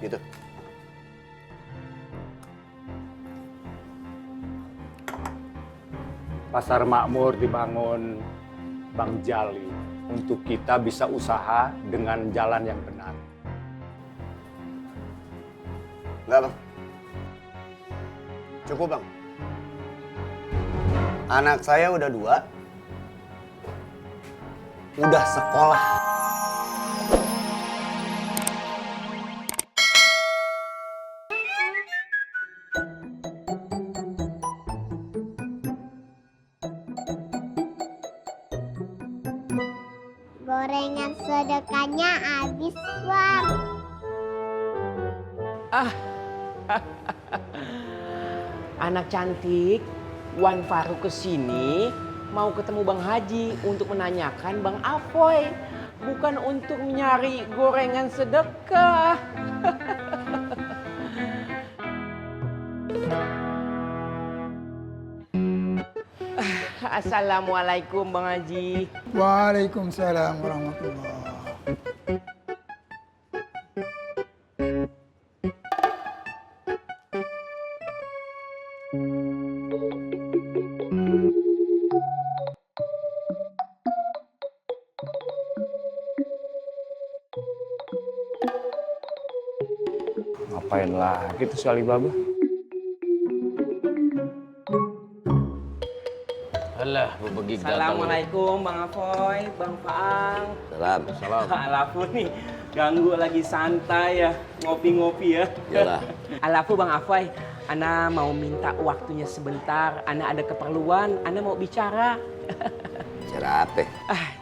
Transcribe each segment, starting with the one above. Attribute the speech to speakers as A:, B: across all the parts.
A: Gitu.
B: Pasar makmur dibangun Bang Jali untuk kita bisa usaha dengan jalan yang benar.
A: Enggak, Bang. Cukup, Bang. Anak saya udah 2. Udah sekolah.
C: Gorengan sedekahnya habis, Bang.
D: Anak cantik, Wan Faruk kesini mau ketemu Bang Haji untuk menanyakan Bang Afoy. Bukan untuk nyari gorengan sedekah. Assalamualaikum Bang Haji.
E: Waalaikumsalam warahmatullah.
B: Ngapain lagi tuh si Alibaba?
F: Alah, berbagi
D: Assalamualaikum Bang Afoy, Bang Faang.
A: Salam.
D: Alafu nih, ganggu lagi santai ya, ngopi-ngopi ya.
A: Yalah.
D: Alafu Bang Afoy, Ana mau minta waktunya sebentar. Ana ada keperluan, Ana mau bicara.
A: Cara apa?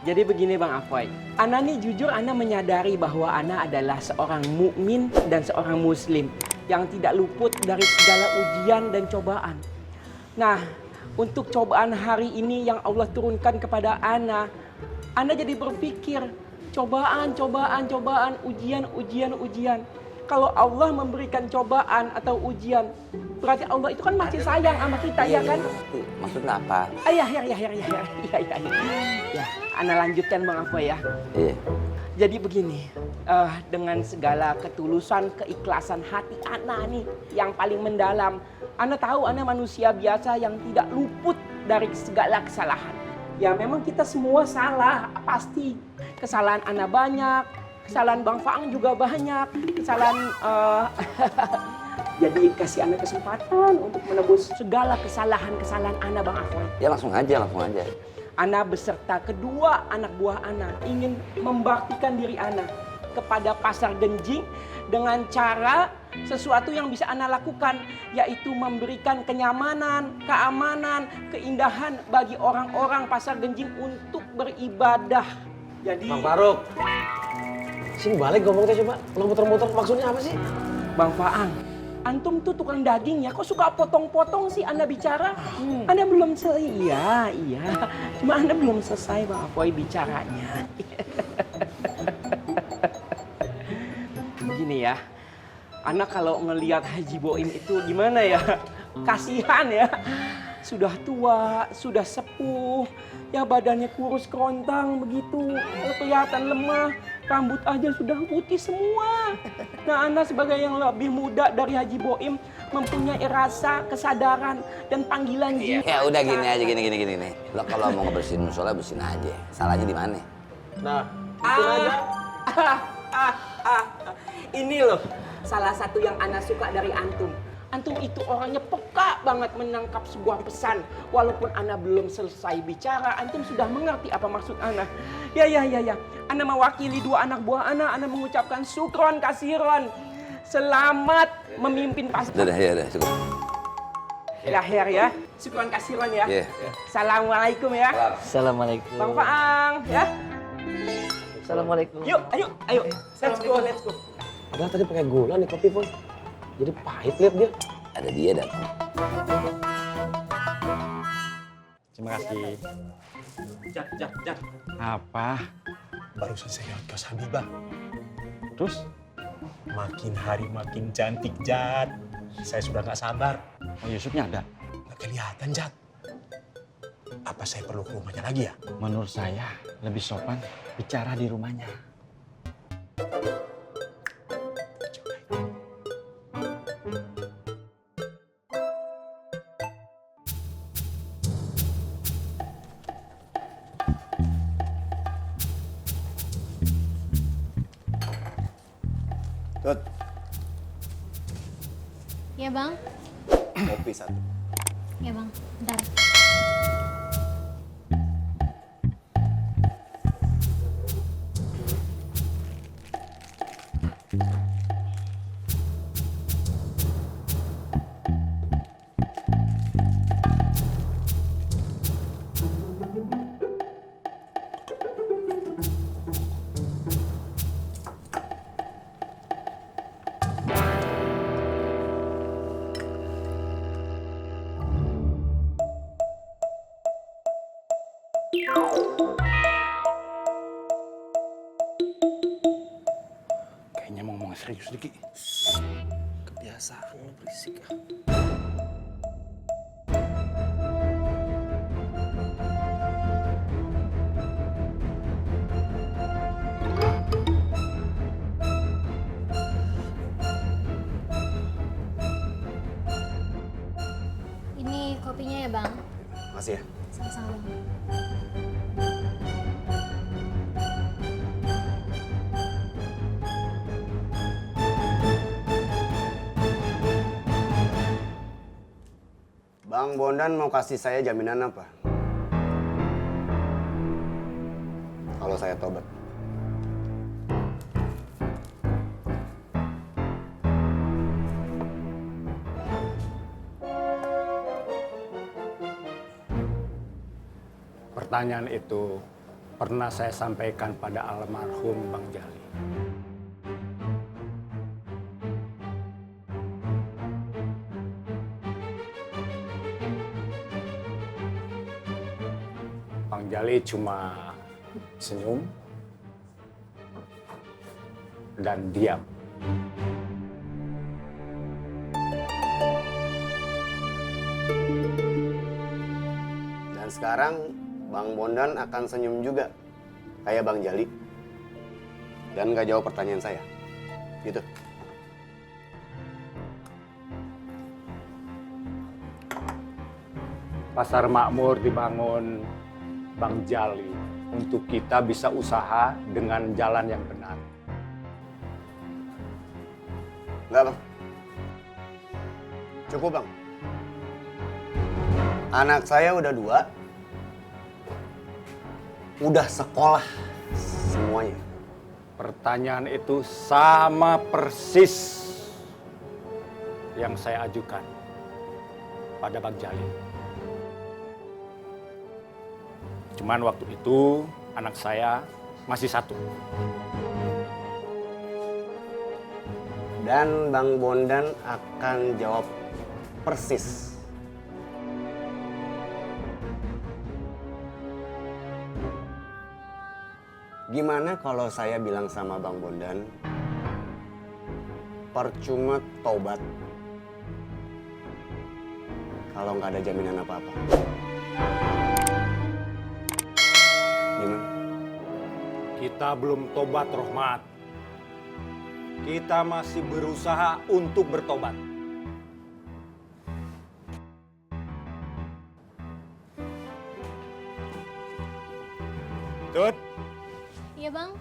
D: Jadi begini Bang Afoy, Ana nih jujur Ana menyadari bahwa Ana adalah seorang mukmin dan seorang muslim yang tidak luput dari segala ujian dan cobaan. Nah, untuk cobaan hari ini yang Allah turunkan kepada Ana jadi berpikir cobaan, ujian. Kalau Allah memberikan cobaan atau ujian, berarti Allah itu kan masih sayang sama kita, ya kan?
A: Maksudnya apa?
D: Ya. Ya, Ana lanjutkan Bang Afoy ya.
A: Iya.
D: Jadi begini, dengan segala ketulusan, keikhlasan hati Ana nih yang paling mendalam, Ana tahu Ana manusia biasa yang tidak luput dari segala kesalahan. Ya memang kita semua salah, pasti. Kesalahan Ana banyak, kesalahan Bang Faang juga banyak, kesalahan... Jadi kasih Ana kesempatan untuk menebus segala kesalahan-kesalahan Ana Bang Afoy.
A: Ya langsung aja.
D: Ana beserta kedua anak buah Ana ingin membaktikan diri Ana kepada Pasar Genjing dengan cara sesuatu yang bisa Ana lakukan, yaitu memberikan kenyamanan, keamanan, keindahan bagi orang-orang Pasar Genjing untuk beribadah. Jadi
F: Bang Faruk, sini balik ngomongnya coba. Ulang muter-muter, maksudnya apa sih?
D: Bang Faang, antum tuh tukang daging ya, kok suka potong-potong sih Anda bicara? Anda belum selesai, iya. Cuma Anda belum selesai Bang Afoy bicaranya. Begini ya, Anda kalau ngelihat Haji Boim itu gimana ya? Kasihan ya. Sudah tua, sudah sepuh, ya badannya kurus kerontang begitu, kelihatan lemah, rambut aja sudah putih semua. Nah, Anda sebagai yang lebih muda dari Haji Boim mempunyai rasa, kesadaran, dan panggilan jiwa.
A: Ya udah gini aja, gini. Lo kalau mau ngebersihin musola bersihin aja. Salahnya di mana?
F: Nah, itu aja.
D: Ini loh salah satu yang Ana suka dari antum. Antum itu orangnya peka banget menangkap sebuah pesan. Walaupun Ana belum selesai bicara, antum sudah mengerti apa maksud Ana. Ya. Ana mewakili dua anak buah Ana mengucapkan syukron kasiron. Selamat memimpin pasukan.
A: Udah, cukup.
D: Lahir ya, syukron kasiron ya.
A: Iya.
D: Assalamualaikum ya.
G: Assalamualaikum.
D: Bang Faang ya.
G: Assalamualaikum.
D: Yuk, ayo. Let's go.
F: Padahal tadi pakai gula nih kopi, Pon. Jadi pahit lihat dia.
A: Ada dia datang.
B: Terima kasih.
D: Jat.
B: Apa?
H: Barusan saya lewat kos Habibah.
B: Terus?
H: Makin hari makin cantik, Jat. Saya sudah nggak sabar.
B: Oh, Yusufnya ada?
H: Nggak kelihatan, Jat. Apa saya perlu ke rumahnya lagi ya?
B: Menurut saya lebih sopan bicara di rumahnya.
H: Coba.
I: Tut,
J: Ya bang,
I: kopi satu.
J: ya bang, bentar.
B: Kayaknya mau ngomong serius dikit.
F: Kebiasaan lu berisik ah.
J: Ini kopinya ya bang,
I: Makasih ya.
J: sama-sama bang.
I: Bang Bondan mau kasih saya jaminan apa? Kalau saya tobat.
B: Pertanyaan itu pernah saya sampaikan pada almarhum Bang Jali. Bang Jali cuma senyum dan diam.
I: Dan sekarang Bang Bondan akan senyum juga. Kayak Bang Jali. Dan gak jawab pertanyaan saya. Gitu.
B: Pasar Makmur dibangun Bang Jali untuk kita bisa usaha dengan jalan yang benar.
I: Enggak, Bang. Cukup, Bang. Anak saya udah 2. Udah sekolah semuanya.
B: Pertanyaan itu sama persis yang saya ajukan pada Bang Jali. Cuman waktu itu anak saya masih 1.
I: Dan Bang Bondan akan jawab persis. Gimana kalau saya bilang sama Bang Bondan, percuma tobat kalau nggak ada jaminan apa-apa? Gimana?
B: Kita belum tobat, Rohmat. Kita masih berusaha untuk bertobat. Tut,
J: Iya bang.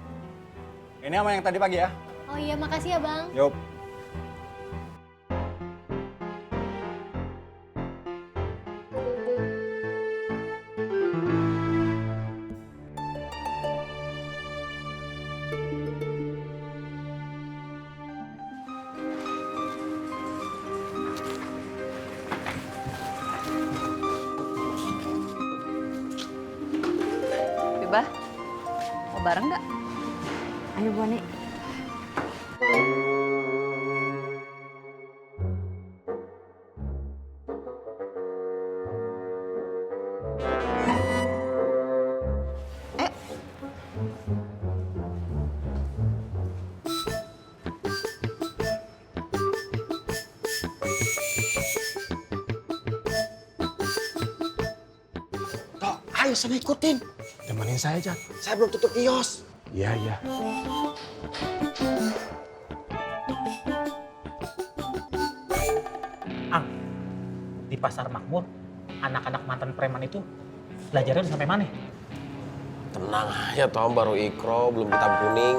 B: ini sama yang tadi pagi ya.
J: Oh iya, makasih ya bang.
B: Yup.
K: Bibah, mau bareng nggak? Ayo Boni.
F: Tok, ayo sana ikutin.
H: Temenin saya, Jat.
F: Saya belum tutup kios.
H: Iya, iya.
L: Ang, di Pasar Makmur, anak-anak mantan preman itu belajarnya udah sampai mana?
F: Tenang aja, Tom. Baru ikro, belum hitam kuning.